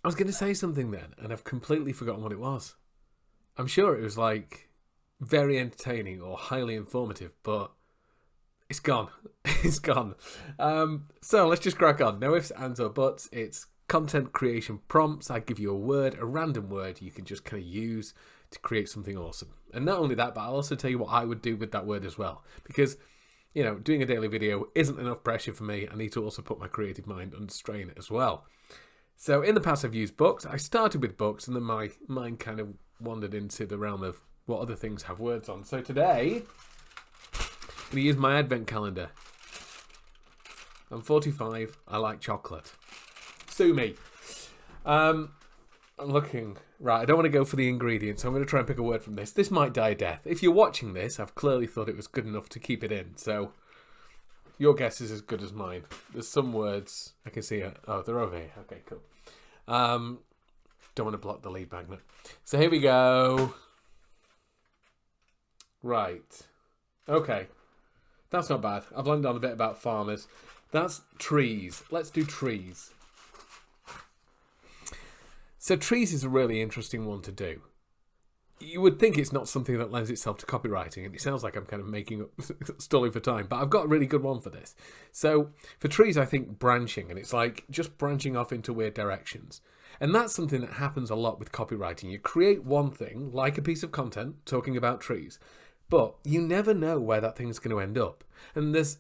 I was going to say something then, and I've completely forgotten what it was. I'm sure it was like very entertaining or highly informative, but it's gone. It's gone. So let's just crack on. No ifs, ands, or buts. It's content creation prompts. I give you a word, a random word you can just kind of use to create something awesome. And not only that, but I'll also tell you what I would do with that word as well. Because, you know, doing a daily video isn't enough pressure for me. I need to also put my creative mind under strain as well. So in the past, I've used books. I started with books, and then my mind kind of wandered into the realm of what other things have words on. So today, I'm going to use my advent calendar. I'm 45. I like chocolate. Sue me. I'm looking. Right, I don't want to go for the ingredients. So I'm going to try and pick a word from this. This might die a death. If you're watching this, I've clearly thought it was good enough to keep it in. So your guess is as good as mine. There's some words I can see. Oh, they're over here. Okay, cool. Don't want to block the lead magnet. So here we go. Right. Okay. That's not bad. I've landed on a bit about farmers. That's trees. Let's do trees. So trees is a really interesting one to do. You would think it's not something that lends itself to copywriting, and it sounds like I'm kind of making up, stalling for time, but I've got a really good one for this. So for trees, I think branching, and it's like just branching off into weird directions. And that's something that happens a lot with copywriting. You create one thing, like a piece of content, talking about trees, but you never know where that thing's going to end up. And there's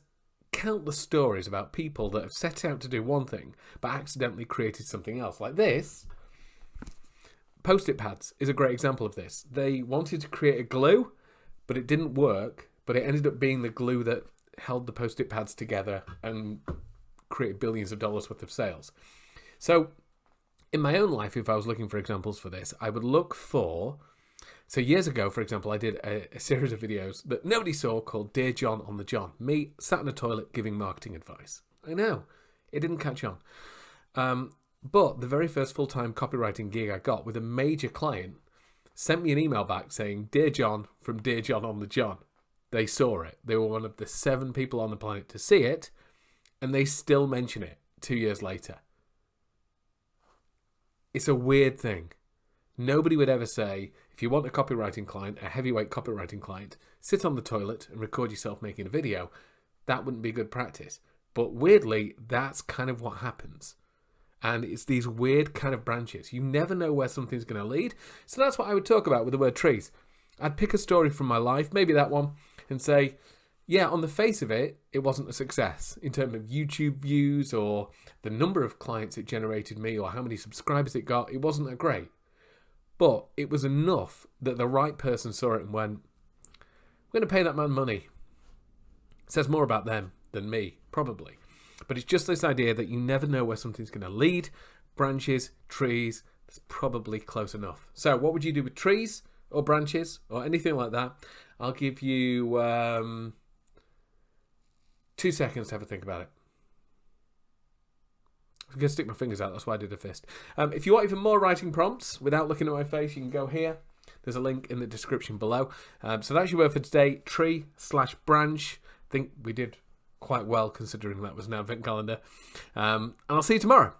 countless stories about people that have set out to do one thing, but accidentally created something else. Like this. Post-it pads is a great example of this. They wanted to create a glue, but it didn't work, but it ended up being the glue that held the Post-it pads together and created billions of dollars worth of sales. So in my own life, if I was looking for examples for this, I would look for... So years ago, for example, I did a series of videos that nobody saw called Dear John on the John. Me sat in a toilet giving marketing advice. I know, it didn't catch on. But the very first full-time copywriting gig I got with a major client sent me an email back saying, Dear John, from Dear John on the John. They saw it. They were one of the 7 people on the planet to see it, and they still mention it 2 years later. It's a weird thing. Nobody would ever say, if you want a copywriting client, a heavyweight copywriting client, sit on the toilet and record yourself making a video. That wouldn't be good practice. But weirdly, that's kind of what happens. And it's these weird kind of branches. You never know where something's going to lead. So that's what I would talk about with the word trees. I'd pick a story from my life, maybe that one, and say, yeah, on the face of it, it wasn't a success in terms of YouTube views or the number of clients it generated me or how many subscribers it got. It wasn't that great. But it was enough that the right person saw it and went, we're going to pay that man money. It says more about them than me, probably. But it's just this idea that you never know where something's going to lead. Branches, trees, that's probably close enough. So what would you do with trees or branches or anything like that? I'll give you 2 seconds to have a think about it. I'm going to stick my fingers out, that's why I did a fist. If you want even more writing prompts without looking at my face, you can go here. There's a link in the description below. So that's your word for today, tree/branch. I think we did quite well considering that was an advent calendar. And I'll see you tomorrow.